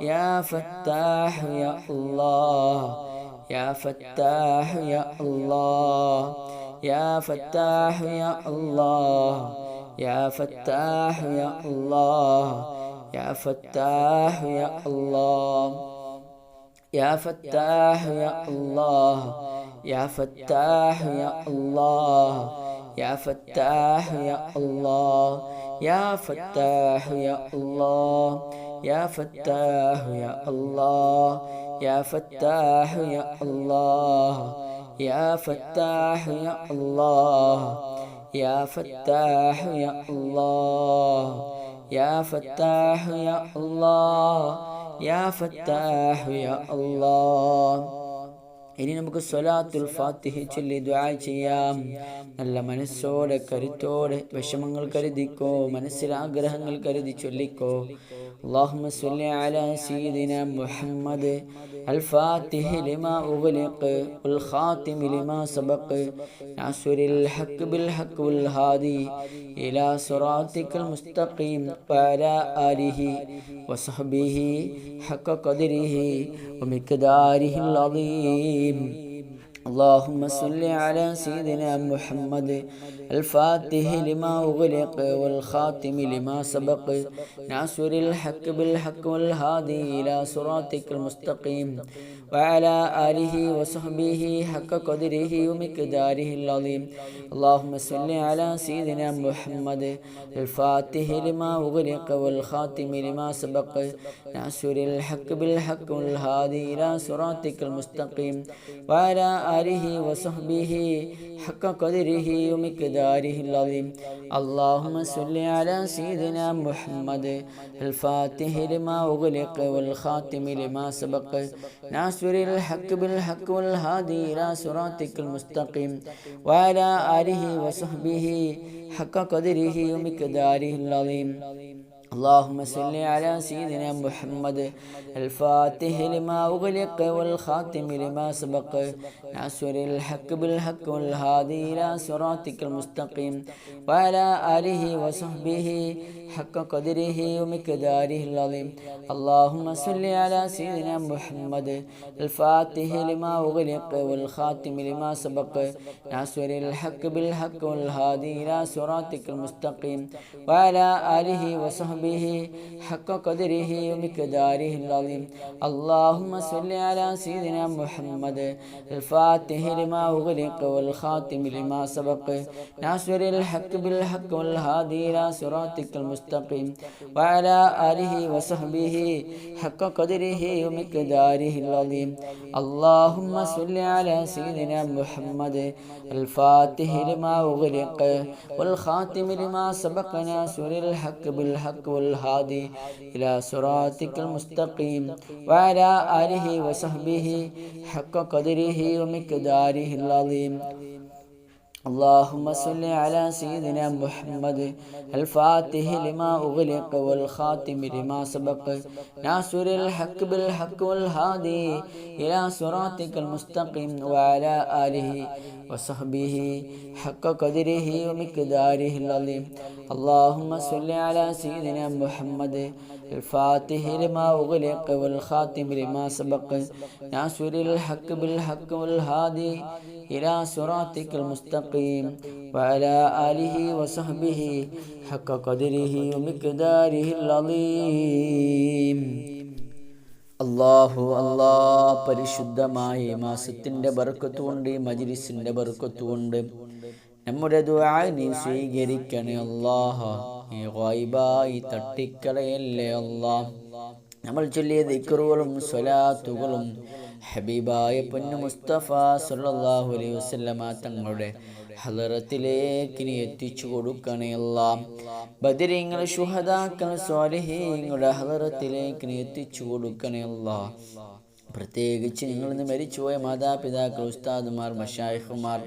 يا فتاح يا الله يا فتاح يا الله يا فتاح يا الله يا فتاح يا الله يا فتاح يا الله يا فتاح يا الله يا فتاح يا الله يا فتاح يا الله يا فتاح يا الله يا فتاح يا الله يا فتاح يا الله يا فتاح يا الله يا فتاح يا الله يا فتاح يا الله يا فتاح يا الله. ഇനി നമുക്ക് സ്വലാത്തുൽ ഫാത്തിഹ ചൊല്ലി ദുആ ചെയ്യാം. നല്ല മനസ്സോടെ കരുത്തോടെ വിഷമങ്ങൾ കരുതിക്കോ, മനസ്സിൽ ആഗ്രഹങ്ങൾ കരുതി ചൊല്ലിക്കോ. اللهم صل على سيدنا محمد الفاتح لما أغلق والخاتم لما سبق ناصر الحق بالحق والهادي إلى صراطك المستقيم وعلى آله وصحبه حق قدره ومقداره العظيم. اللهم صل على سيدنا محمد الفاتح لما أغلق والخاتم لما سبق ناصر الحق بالحق والهادي إلى صراطك المستقيم وعلى آله وصحبه حق قدره ومقداره العظيم. اللهم صل على سيدنا محمد الفاتح لما أغلق والخاتم لما سبق ناصر الحق بالحق والهادي إلى صراطك المستقيم وعلى آله وصحبه حق قدره ومقداره العظيم. اللهم صل على سيدنا محمد الفاتح لما أغلق والخاتم لما سبق ناصر الحق بالحق والهادي إلى صراطك المستقيم وعلى آله وصحبه حق قدره ومقداره العظيم. اللهم صل على سيدنا محمد الفاتح لما أغلق والخاتم لما سبق ناصر الحق بالحق والهادي إلى صراطك المستقيم وعلى آله وصحبه حق قدره ومقداره العظيم. اللهم صل على سيدنا محمد الفاتح لما أغلق والخاتم لما سبق ناصر الحق بالحق والهادي إلى صراطك المستقيم وعلى آله وصحبه حق قدره ومقداره العظيم. اللهم صل على سيدنا محمد الفاتح لما أغلق والخاتم لما سبق ناصر الحق بالحق والهادي إلى صراطك المستقيم وعلى آله وصحبه حق قدره ومقداره العظيم. اللهم صل على سيدنا محمد الفاتح لما أغلق والخاتم لما سبق ناصر الحق بالحق والهادي إلى صراطك المستقيم وعلى آله وصحبه حق قدره ومقداره العظيم. اللهم صل على سيدنا محمد الفاتح لما أغلق والخاتم لما سبق ناصر الحق بالحق والهادي إلى صراطك المستقيم وعلى آله وصحبه حق قدره ومقداره العظيم. اللهم صل على سيدنا محمد الفاتح لما أغلق والخاتم لما سبق ناصر الحق بالحق والهادي إلى صراطك المستقيم وعلى آله وصحبه حق قدره ومقداره العظيم. അല്ലാഹു അല്ലാഹ് പരിശുദ്ധമായ മാസത്തിൻ്റെ ബർക്കത്തുകൊണ്ട് മജ്ലിസിൻ്റെ ബർക്കത്തുകൊണ്ട് നമ്മുടെ ദുആ നീ സ്വീകരിക്കണേ അല്ലാഹ്. നീ ഗൈബായി തട്ടിക്കളയല്ലേ അല്ലാഹ്. നമ്മൾ ചൊല്ലിയ ദിക്റുകളും സ്വലാത്തുകളും ഹബീബായ പൊന്നു മുസ്തഫ സല്ലല്ലാഹു അലൈഹി വസല്ലമ തങ്ങളുടെ ഹളറത്തിലേക്ക് നീ എത്തിച്ചു കൊടുക്കണേ അല്ലാഹ്. ബദരീങ്ങൾ ശുഹദാക്കൾ സ്വാലിഹീങ്ങളുടെ ഹളറത്തിലേക്ക് നീ എത്തിച്ചു കൊടുക്കണേ അല്ലാഹ്. പ്രത്യേകിച്ച് നിങ്ങളിന്ന് മരിച്ചുപോയ മാതാപിതാക്കൾ, ഉസ്താദുമാർ, മശായിഖുമാർ,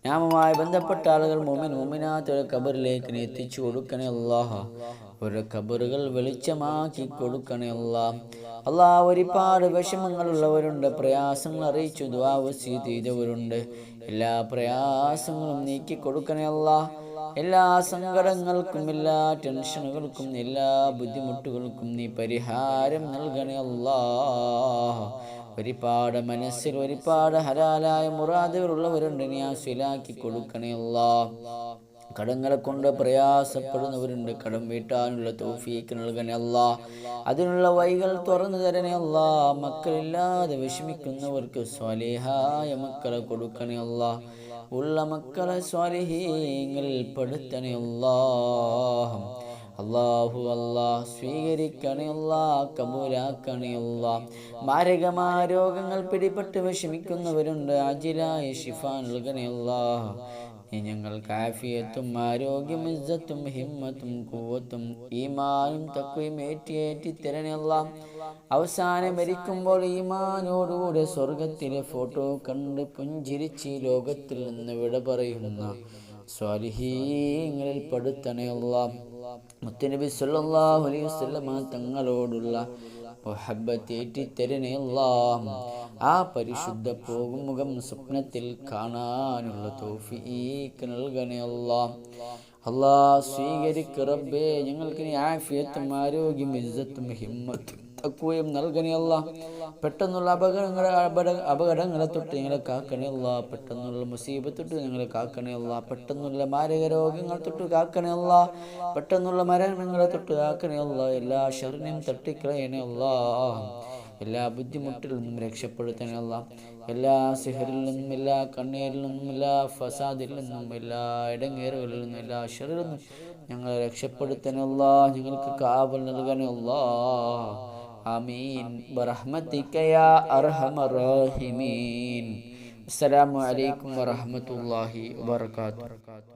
നാമുമായി ബന്ധപ്പെട്ട ആളുകൾ, മുഅ്മിനാത്തുകളുടെ ഖബറിലേക്ക് നീ എത്തിച്ചു കൊടുക്കണേ അല്ലാഹ്. ഒരു ഖബറുകൾ വെളിച്ചമാക്കി കൊടുക്കണേ അല്ലാഹ്. അല്ലാഹ് ഒരുപാട് വിഷമങ്ങളുള്ളവരുണ്ട്, പ്രയാസങ്ങൾ അറിയിച്ചു ദുആ വസീയത്ത് ചെയ്തവരുണ്ട്. എല്ലാ പ്രയാസങ്ങളും നീക്കി കൊടുക്കണേ അല്ലാഹ്. എല്ലാ സങ്കടങ്ങൾക്കും, എല്ലാ ടെൻഷനുകൾക്കും, എല്ലാ ബുദ്ധിമുട്ടുകൾക്കും നീ പരിഹാരം നൽകണേ അല്ലാ. ഒരുപാട് മനസ്സിൽ ഒരുപാട് ഹലാലായ മുറാദുകളുള്ളവരുണ്ട്, നീ ആസ്വലാക്കി കൊടുക്കണേ അല്ലാ. കടങ്ങളെ കൊണ്ട് പ്രയാസപ്പെടുന്നവരുണ്ട്, കടം വീട്ടാനുള്ള തൗഫീക്ക് നൽകണേ അല്ലാ. അതിനുള്ള വഴികൾ തുറന്നു തരണേ അല്ലാ. മക്കളില്ലാതെ വിഷമിക്കുന്നവർക്ക് സ്വാലിഹായ മക്കളെ കൊടുക്കണേ അല്ലാ. ഉള്ള മക്കളെ സ്വാലിഹീങ്ങളിൽ പെടുത്തണേ അല്ലാ. അല്ലാഹു അല്ലാഹ് സ്വീകരിക്കണേ അല്ലാഹ്, കബൂലാക്കണേ അല്ലാഹ്. മാരകമായ രോഗങ്ങൾ പിടിപെട്ട് വിഷമിക്കുന്നവരുണ്ട്, അജിലായ ശിഫ നൽകണേ അല്ലാഹ്. നീ ഞങ്ങൾക്ക് ആഫിയത്തും ആരോഗ്യം ഇസ്സത്തും ഹിമ്മത്തും ഖുവ്വത്തും ഈമാനും തഖ്വയും ഏറ്റി തരണേ അല്ലാഹ്. അവസാനം മരിക്കുമ്പോൾ ഈമാനോടുകൂടെ സ്വർഗത്തിലെ ഫോട്ടോ കണ്ട് പുഞ്ചിരിച്ച് ലോകത്തിൽ നിന്ന് വിട പറയുന്ന സ്വാലിഹീങ്ങളിൽ പെടുത്തണേ അല്ലാഹ്. മുത്തുനബി സല്ലല്ലാഹു അലൈഹി വസല്ലമ തങ്ങളോടുള്ള മുഹബ്ബത്ത് ഏറ്റിത്തരണേ അല്ലാഹ്. ആ പരിശുദ്ധ പോകും മുഖം സ്വപ്നത്തിൽ കാണാനുള്ള തൗഫീഖ് നൽകണേ അല്ലാഹ്. അല്ലാഹ് സ്വീകരിക്ക് റബ്ബേ. ഞങ്ങൾക്ക് നീ ആഫിയത്തും ആരോഗ്യം ഇസ്സത്തും ഹിമ്മത്തും തഖ്വയും നൽകണേ അല്ലാഹ്. പെട്ടെന്നുള്ള അപകടങ്ങളെ തൊട്ട് ഞങ്ങളെ കാക്കണേ അല്ലാഹ്. പെട്ടെന്നുള്ള മുസീബത്ത് തൊട്ട് ഞങ്ങളെ കാക്കണേ അല്ലാഹ്. പെട്ടെന്നുള്ള മാരക രോഗങ്ങൾ തൊട്ട് കാക്കണേ അല്ലാഹ്. പെട്ടെന്നുള്ള മരണങ്ങളെ തൊട്ട് കാക്കണേ അല്ലാഹ്. എല്ലാ ശർറിനെയും തട്ടിക്കളയണേ അല്ലാഹ്. എല്ലാ ബുദ്ധിമുട്ടിൽ നിന്നും രക്ഷപ്പെടുത്തണേ അല്ലാഹ്. എല്ലാ സിഹറിൽ നിന്നും, എല്ലാ കണ്ണീരിൽ നിന്നും, എല്ലാ ഫസാദിൽ നിന്നും, എല്ലാ ഇടങ്ങേറുകളിൽ നിന്നും, എല്ലാ ശർറിൽ നിന്നും ഞങ്ങളെ രക്ഷപ്പെടുത്തണേ അല്ലാഹ്. ഞങ്ങൾക്ക് കാവൽ നൽകണേ അല്ലാഹ്. ആമീൻ ബിറഹ്മതിക യാ അർഹമർ റഹീമീൻ. അസ്സലാമു അലൈക്കും വറഹ്മത്തുള്ളാഹി വബറകാതുഹു.